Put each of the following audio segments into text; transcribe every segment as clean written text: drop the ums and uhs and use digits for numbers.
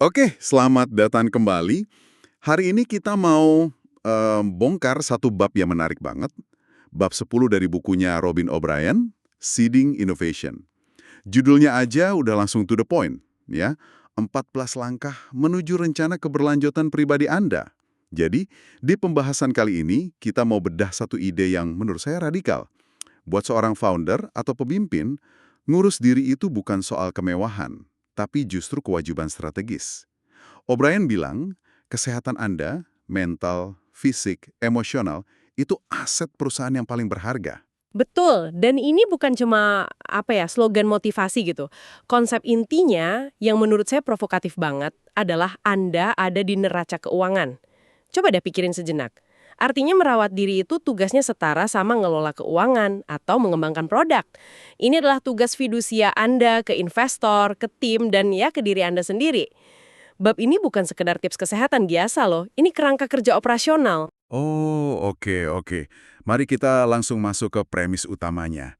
Oke, selamat datang kembali. Hari ini kita mau bongkar satu bab yang menarik banget. Bab 10 dari bukunya Robin O'Brien, Seeding Innovation. Judulnya aja udah langsung to the point, ya. 14 langkah menuju rencana keberlanjutan pribadi Anda. Jadi, di pembahasan kali ini, kita mau bedah satu ide yang menurut saya radikal. Buat seorang founder atau pemimpin, ngurus diri itu bukan soal kemewahan, tapi justru kewajiban strategis. O'Brien bilang, kesehatan Anda, mental, fisik, emosional, itu aset perusahaan yang paling berharga. Betul, dan ini bukan cuma slogan motivasi gitu. Konsep intinya yang menurut saya provokatif banget adalah Anda ada di neraca keuangan. Coba deh pikirin sejenak. Artinya merawat diri itu tugasnya setara sama ngelola keuangan atau mengembangkan produk. Ini adalah tugas fidusia Anda ke investor, ke tim, dan ya ke diri Anda sendiri. Bab ini bukan sekedar tips kesehatan biasa loh, ini kerangka kerja operasional. Oh, oke. Mari kita langsung masuk ke premis utamanya.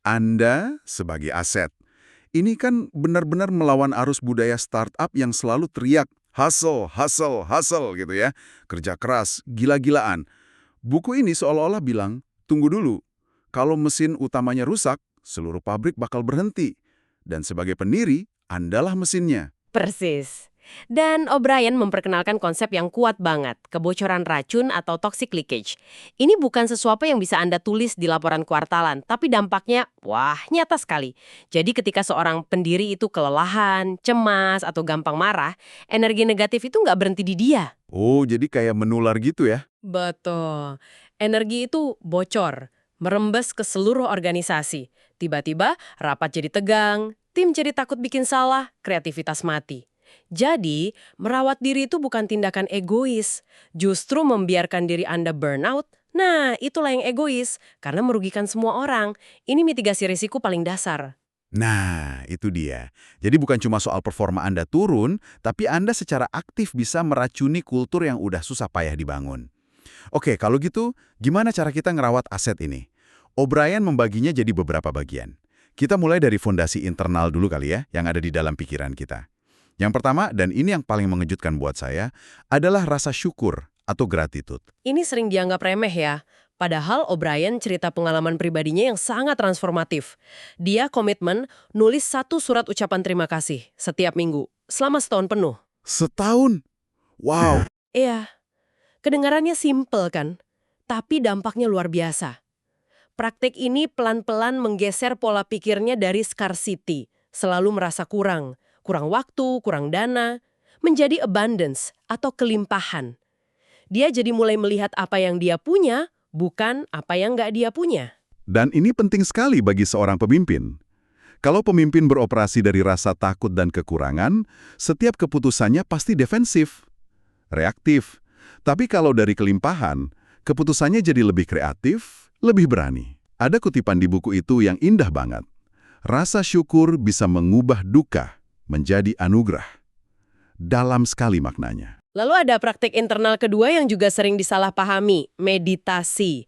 Anda sebagai aset. Ini kan benar-benar melawan arus budaya startup yang selalu teriak, hustle, hustle, hustle gitu ya. Kerja keras, gila-gilaan. Buku ini seolah-olah bilang, tunggu dulu. Kalau mesin utamanya rusak, seluruh pabrik bakal berhenti. Dan sebagai pendiri, Andalah mesinnya. Persis. Dan O'Brien memperkenalkan konsep yang kuat banget, kebocoran racun atau toxic leakage. Ini bukan sesuatu yang bisa Anda tulis di laporan kuartalan, tapi dampaknya, wah, nyata sekali. Jadi ketika seorang pendiri itu kelelahan, cemas, atau gampang marah, energi negatif itu nggak berhenti di dia. Oh, jadi kayak menular gitu ya? Betul. Energi itu bocor, merembes ke seluruh organisasi. Tiba-tiba rapat jadi tegang, tim jadi takut bikin salah, kreativitas mati. Jadi, merawat diri itu bukan tindakan egois. Justru membiarkan diri Anda burnout, nah itulah yang egois, karena merugikan semua orang. Ini mitigasi risiko paling dasar. Nah, itu dia. Jadi bukan cuma soal performa Anda turun, tapi Anda secara aktif bisa meracuni kultur yang udah susah payah dibangun. Oke, kalau gitu, gimana cara kita ngerawat aset ini? O'Brien membaginya jadi beberapa bagian. Kita mulai dari fondasi internal dulu kali ya, yang ada di dalam pikiran kita. Yang pertama, dan ini yang paling mengejutkan buat saya, adalah rasa syukur atau gratitude. Ini sering dianggap remeh ya. Padahal O'Brien cerita pengalaman pribadinya yang sangat transformatif. Dia komitmen nulis 1 surat ucapan terima kasih setiap minggu, selama setahun penuh. Setahun? Wow. Iya, kedengarannya simple kan? Tapi dampaknya luar biasa. Praktik ini pelan-pelan menggeser pola pikirnya dari scarcity, selalu merasa kurang waktu, kurang dana, menjadi abundance atau kelimpahan. Dia jadi mulai melihat apa yang dia punya, bukan apa yang nggak dia punya. Dan ini penting sekali bagi seorang pemimpin. Kalau pemimpin beroperasi dari rasa takut dan kekurangan, setiap keputusannya pasti defensif, reaktif. Tapi kalau dari kelimpahan, keputusannya jadi lebih kreatif, lebih berani. Ada kutipan di buku itu yang indah banget. Rasa syukur bisa mengubah duka menjadi anugerah. Dalam sekali maknanya. Lalu ada praktik internal kedua yang juga sering disalahpahami, meditasi.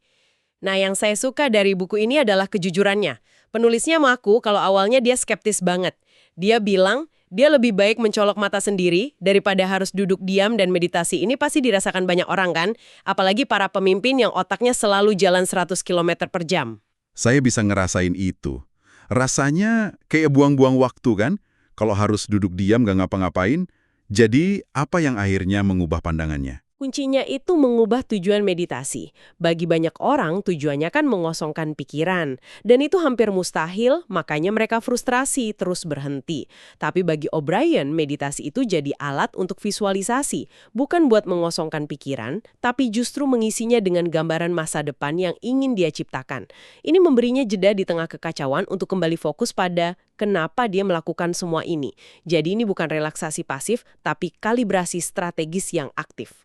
Nah, yang saya suka dari buku ini adalah kejujurannya. Penulisnya mengaku kalau awalnya dia skeptis banget. Dia bilang dia lebih baik mencolok mata sendiri daripada harus duduk diam, dan meditasi ini pasti dirasakan banyak orang kan? Apalagi para pemimpin yang otaknya selalu jalan 100 km per jam. Saya bisa ngerasain itu. Rasanya kayak buang-buang waktu kan? Kalau harus duduk diam gak ngapa-ngapain, jadi apa yang akhirnya mengubah pandangannya? Kuncinya itu mengubah tujuan meditasi. Bagi banyak orang, tujuannya kan mengosongkan pikiran. Dan itu hampir mustahil, makanya mereka frustrasi, terus berhenti. Tapi bagi O'Brien, meditasi itu jadi alat untuk visualisasi. Bukan buat mengosongkan pikiran, tapi justru mengisinya dengan gambaran masa depan yang ingin dia ciptakan. Ini memberinya jeda di tengah kekacauan untuk kembali fokus pada kenapa dia melakukan semua ini. Jadi ini bukan relaksasi pasif, tapi kalibrasi strategis yang aktif.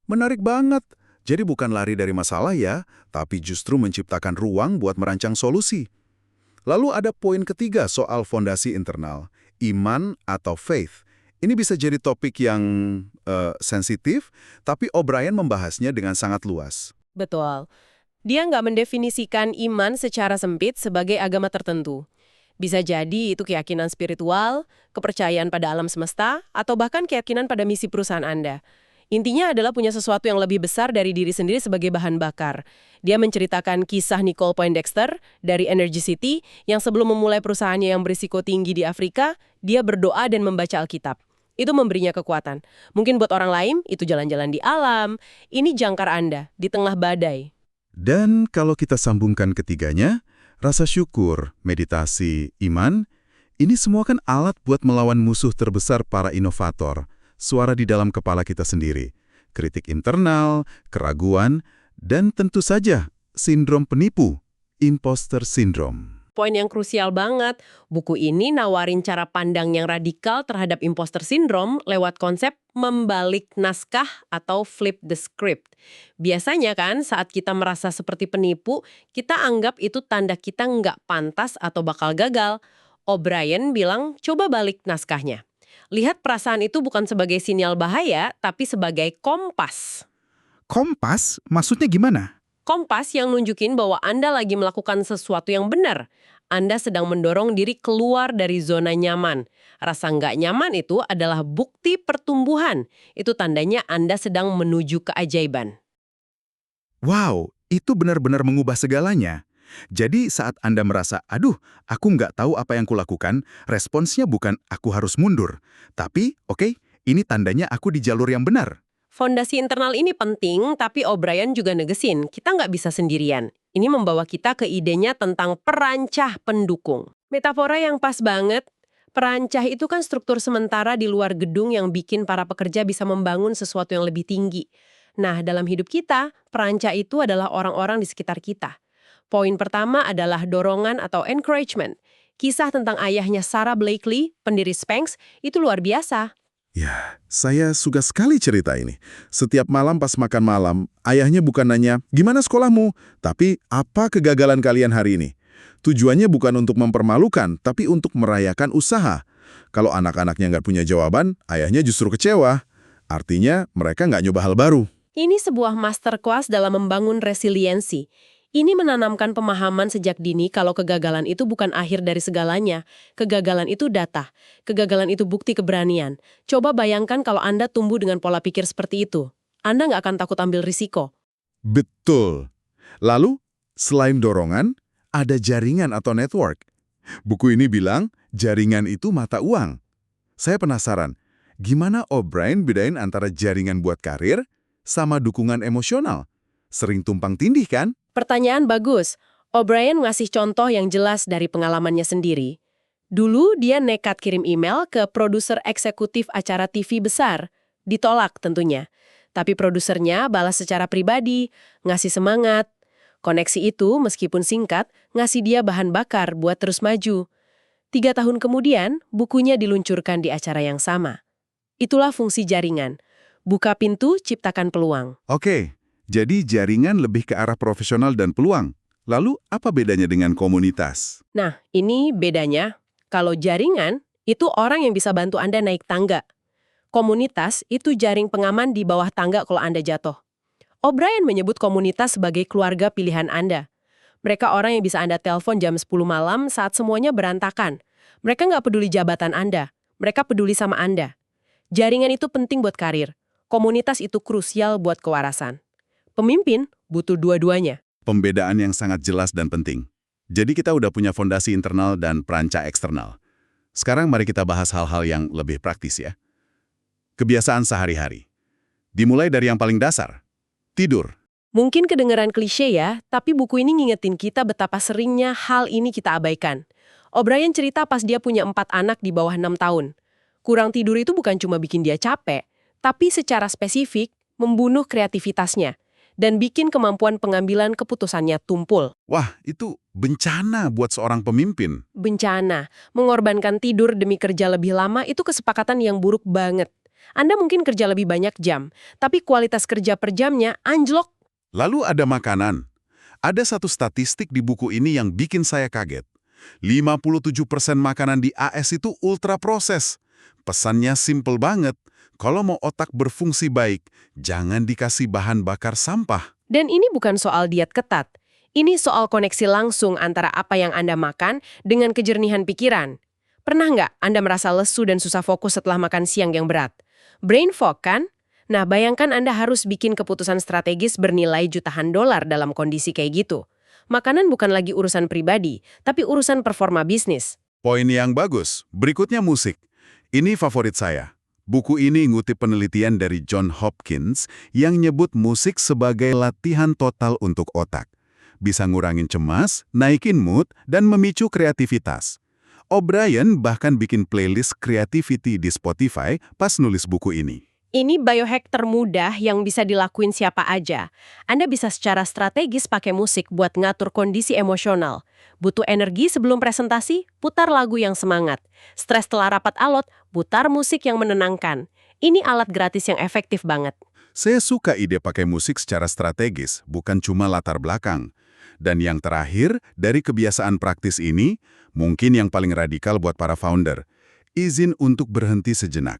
Menarik banget. Jadi bukan lari dari masalah ya, tapi justru menciptakan ruang buat merancang solusi. Lalu ada poin ketiga soal fondasi internal, iman atau faith. Ini bisa jadi topik yang sensitif, tapi O'Brien membahasnya dengan sangat luas. Betul. Dia nggak mendefinisikan iman secara sempit sebagai agama tertentu. Bisa jadi itu keyakinan spiritual, kepercayaan pada alam semesta, atau bahkan keyakinan pada misi perusahaan Anda. Intinya adalah punya sesuatu yang lebih besar dari diri sendiri sebagai bahan bakar. Dia menceritakan kisah Nicole Poindexter dari Energy City yang sebelum memulai perusahaannya yang berisiko tinggi di Afrika, dia berdoa dan membaca Alkitab. Itu memberinya kekuatan. Mungkin buat orang lain, itu jalan-jalan di alam. Ini jangkar Anda, di tengah badai. Dan kalau kita sambungkan ketiganya, rasa syukur, meditasi, iman, ini semua kan alat buat melawan musuh terbesar para inovator, suara di dalam kepala kita sendiri, kritik internal, keraguan, dan tentu saja sindrom penipu, imposter syndrome. Poin yang krusial banget, buku ini nawarin cara pandang yang radikal terhadap imposter syndrome lewat konsep membalik naskah atau flip the script. Biasanya kan saat kita merasa seperti penipu, kita anggap itu tanda kita nggak pantas atau bakal gagal. O'Brien bilang, coba balik naskahnya. Lihat perasaan itu bukan sebagai sinyal bahaya, tapi sebagai kompas. Kompas? Maksudnya gimana? Kompas yang nunjukin bahwa Anda lagi melakukan sesuatu yang benar. Anda sedang mendorong diri keluar dari zona nyaman. Rasa nggak nyaman itu adalah bukti pertumbuhan. Itu tandanya Anda sedang menuju keajaiban. Wow, itu benar-benar mengubah segalanya. Jadi saat Anda merasa, aduh, aku nggak tahu apa yang kulakukan, responsnya bukan aku harus mundur. Tapi, oke, ini tandanya aku di jalur yang benar. Fondasi internal ini penting, tapi O'Brien juga negesin, kita nggak bisa sendirian. Ini membawa kita ke idenya tentang perancah pendukung. Metafora yang pas banget. Perancah itu kan struktur sementara di luar gedung yang bikin para pekerja bisa membangun sesuatu yang lebih tinggi. Nah, dalam hidup kita, perancah itu adalah orang-orang di sekitar kita. Poin pertama adalah dorongan atau encouragement. Kisah tentang ayahnya Sarah Blakely, pendiri Spanx, itu luar biasa. Ya, saya suka sekali cerita ini. Setiap malam pas makan malam, ayahnya bukan nanya, gimana sekolahmu? Tapi, apa kegagalan kalian hari ini? Tujuannya bukan untuk mempermalukan, tapi untuk merayakan usaha. Kalau anak-anaknya nggak punya jawaban, ayahnya justru kecewa. Artinya, mereka nggak nyoba hal baru. Ini sebuah masterclass dalam membangun resiliensi. Ini menanamkan pemahaman sejak dini kalau kegagalan itu bukan akhir dari segalanya. Kegagalan itu data. Kegagalan itu bukti keberanian. Coba bayangkan kalau Anda tumbuh dengan pola pikir seperti itu. Anda nggak akan takut ambil risiko. Betul. Lalu, selain dorongan, ada jaringan atau network. Buku ini bilang, jaringan itu mata uang. Saya penasaran, gimana O'Brien bedain antara jaringan buat karir sama dukungan emosional? Sering tumpang tindih kan? Pertanyaan bagus. O'Brien ngasih contoh yang jelas dari pengalamannya sendiri. Dulu dia nekat kirim email ke produser eksekutif acara TV besar. Ditolak tentunya. Tapi produsernya balas secara pribadi, ngasih semangat. Koneksi itu, meskipun singkat, ngasih dia bahan bakar buat terus maju. 3 tahun kemudian, bukunya diluncurkan di acara yang sama. Itulah fungsi jaringan. Buka pintu, ciptakan peluang. Oke, jadi jaringan lebih ke arah profesional dan peluang. Lalu, apa bedanya dengan komunitas? Nah, ini bedanya. Kalau jaringan, itu orang yang bisa bantu Anda naik tangga. Komunitas itu jaring pengaman di bawah tangga kalau Anda jatuh. O'Brien menyebut komunitas sebagai keluarga pilihan Anda. Mereka orang yang bisa Anda telepon jam 10 malam saat semuanya berantakan. Mereka nggak peduli jabatan Anda. Mereka peduli sama Anda. Jaringan itu penting buat karir. Komunitas itu krusial buat kewarasan. Pemimpin butuh dua-duanya. Pembedaan yang sangat jelas dan penting. Jadi kita udah punya fondasi internal dan perancah eksternal. Sekarang mari kita bahas hal-hal yang lebih praktis ya. Kebiasaan sehari-hari. Dimulai dari yang paling dasar. Tidur. Mungkin kedengeran klise ya, tapi buku ini ngingetin kita betapa seringnya hal ini kita abaikan. O'Brien cerita pas dia punya 4 anak di bawah 6 tahun. Kurang tidur itu bukan cuma bikin dia capek, tapi secara spesifik membunuh kreativitasnya dan bikin kemampuan pengambilan keputusannya tumpul. Wah, itu bencana buat seorang pemimpin. Bencana, mengorbankan tidur demi kerja lebih lama itu kesepakatan yang buruk banget. Anda mungkin kerja lebih banyak jam, tapi kualitas kerja per jamnya anjlok. Lalu ada makanan. Ada satu statistik di buku ini yang bikin saya kaget. 57% makanan di AS itu ultra proses. Pesannya simple banget. Kalau mau otak berfungsi baik, jangan dikasih bahan bakar sampah. Dan ini bukan soal diet ketat. Ini soal koneksi langsung antara apa yang Anda makan dengan kejernihan pikiran. Pernah nggak Anda merasa lesu dan susah fokus setelah makan siang yang berat? Brain fog kan? Nah, bayangkan Anda harus bikin keputusan strategis bernilai jutaan dolar dalam kondisi kayak gitu. Makanan bukan lagi urusan pribadi, tapi urusan performa bisnis. Poin yang bagus. Berikutnya musik. Ini favorit saya. Buku ini ngutip penelitian dari John Hopkins yang nyebut musik sebagai latihan total untuk otak. Bisa ngurangin cemas, naikin mood, dan memicu kreativitas. O'Brien bahkan bikin playlist creativity di Spotify pas nulis buku ini. Ini biohack termudah yang bisa dilakuin siapa aja. Anda bisa secara strategis pakai musik buat ngatur kondisi emosional. Butuh energi sebelum presentasi? Putar lagu yang semangat. Stres setelah rapat alot? Putar musik yang menenangkan. Ini alat gratis yang efektif banget. Saya suka ide pakai musik secara strategis, bukan cuma latar belakang. Dan yang terakhir, dari kebiasaan praktis ini, mungkin yang paling radikal buat para founder, izin untuk berhenti sejenak.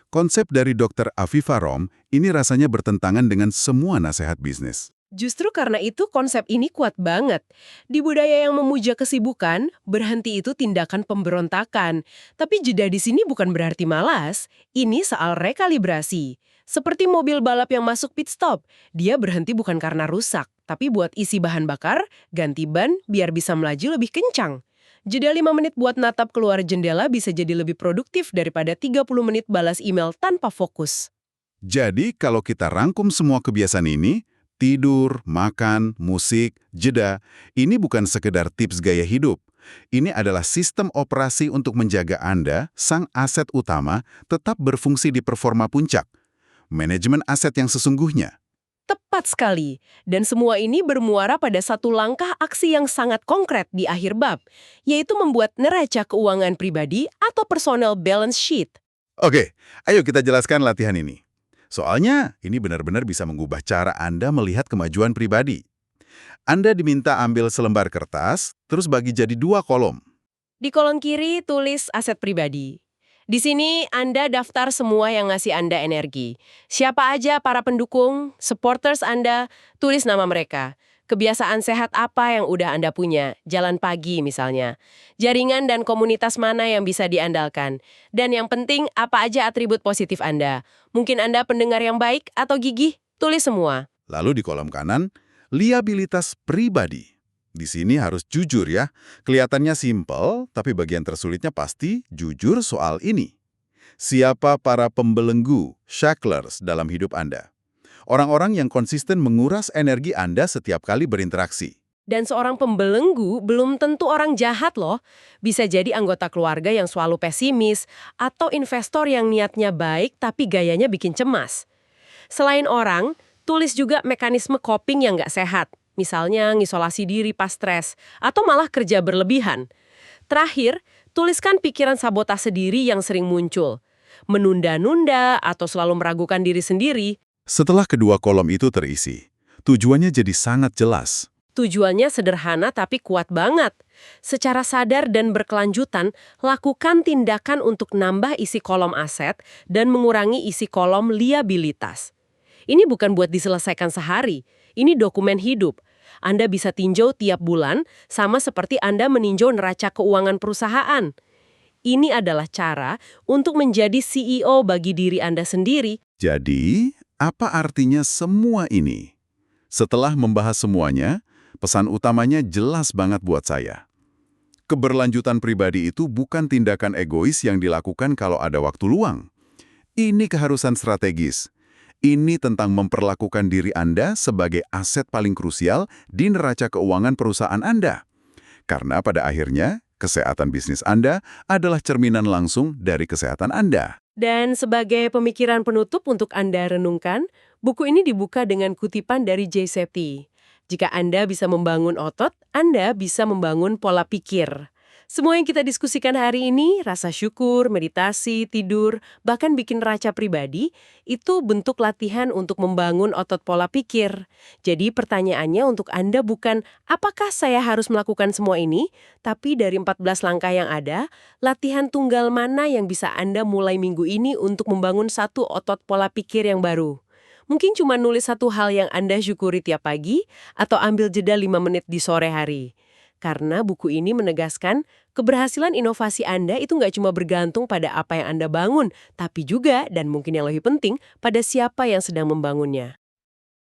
Konsep dari Dr. Afifa Rom ini rasanya bertentangan dengan semua nasihat bisnis. Justru karena itu konsep ini kuat banget. Di budaya yang memuja kesibukan, berhenti itu tindakan pemberontakan. Tapi jeda di sini bukan berarti malas, ini soal rekalibrasi. Seperti mobil balap yang masuk pit stop, dia berhenti bukan karena rusak, tapi buat isi bahan bakar, ganti ban, biar bisa melaju lebih kencang. Jeda 5 menit buat natap keluar jendela bisa jadi lebih produktif daripada 30 menit balas email tanpa fokus. Jadi kalau kita rangkum semua kebiasaan ini, tidur, makan, musik, jeda, ini bukan sekedar tips gaya hidup. Ini adalah sistem operasi untuk menjaga Anda, sang aset utama, tetap berfungsi di performa puncak. Manajemen aset yang sesungguhnya. Tepat sekali. Dan semua ini bermuara pada satu langkah aksi yang sangat konkret di akhir bab, yaitu membuat neraca keuangan pribadi atau personal balance sheet. Oke, ayo kita jelaskan latihan ini. Soalnya, ini benar-benar bisa mengubah cara Anda melihat kemajuan pribadi. Anda diminta ambil selembar kertas, terus bagi jadi 2 kolom. Di kolom kiri tulis aset pribadi. Di sini Anda daftar semua yang ngasih Anda energi. Siapa aja para pendukung, supporters Anda, tulis nama mereka. Kebiasaan sehat apa yang udah Anda punya, jalan pagi misalnya. Jaringan dan komunitas mana yang bisa diandalkan. Dan yang penting, apa aja atribut positif Anda. Mungkin Anda pendengar yang baik atau gigih, tulis semua. Lalu di kolom kanan, liabilitas pribadi. Di sini harus jujur ya. Kelihatannya simpel, tapi bagian tersulitnya pasti jujur soal ini. Siapa para pembelenggu, shacklers dalam hidup Anda? Orang-orang yang konsisten menguras energi Anda setiap kali berinteraksi. Dan seorang pembelenggu belum tentu orang jahat loh. Bisa jadi anggota keluarga yang selalu pesimis, atau investor yang niatnya baik tapi gayanya bikin cemas. Selain orang, tulis juga mekanisme coping yang nggak sehat. Misalnya ngisolasi diri pas stres, atau malah kerja berlebihan. Terakhir, tuliskan pikiran sabotase diri yang sering muncul. Menunda-nunda atau selalu meragukan diri sendiri. Setelah kedua kolom itu terisi, tujuannya jadi sangat jelas. Tujuannya sederhana tapi kuat banget. Secara sadar dan berkelanjutan, lakukan tindakan untuk nambah isi kolom aset dan mengurangi isi kolom liabilitas. Ini bukan buat diselesaikan sehari, ini dokumen hidup. Anda bisa tinjau tiap bulan, sama seperti Anda meninjau neraca keuangan perusahaan. Ini adalah cara untuk menjadi CEO bagi diri Anda sendiri. Jadi, apa artinya semua ini? Setelah membahas semuanya, pesan utamanya jelas banget buat saya. Keberlanjutan pribadi itu bukan tindakan egois yang dilakukan kalau ada waktu luang. Ini keharusan strategis. Ini tentang memperlakukan diri Anda sebagai aset paling krusial di neraca keuangan perusahaan Anda. Karena pada akhirnya, kesehatan bisnis Anda adalah cerminan langsung dari kesehatan Anda. Dan sebagai pemikiran penutup untuk Anda renungkan, buku ini dibuka dengan kutipan dari Jay Shetty. Jika Anda bisa membangun otot, Anda bisa membangun pola pikir. Semua yang kita diskusikan hari ini, rasa syukur, meditasi, tidur, bahkan bikin neraca pribadi, itu bentuk latihan untuk membangun otot pola pikir. Jadi pertanyaannya untuk Anda bukan, apakah saya harus melakukan semua ini? Tapi dari 14 langkah yang ada, latihan tunggal mana yang bisa Anda mulai minggu ini untuk membangun satu otot pola pikir yang baru? Mungkin cuma nulis satu hal yang Anda syukuri tiap pagi, atau ambil jeda 5 menit di sore hari. Karena buku ini menegaskan, keberhasilan inovasi Anda itu nggak cuma bergantung pada apa yang Anda bangun, tapi juga, dan mungkin yang lebih penting, pada siapa yang sedang membangunnya.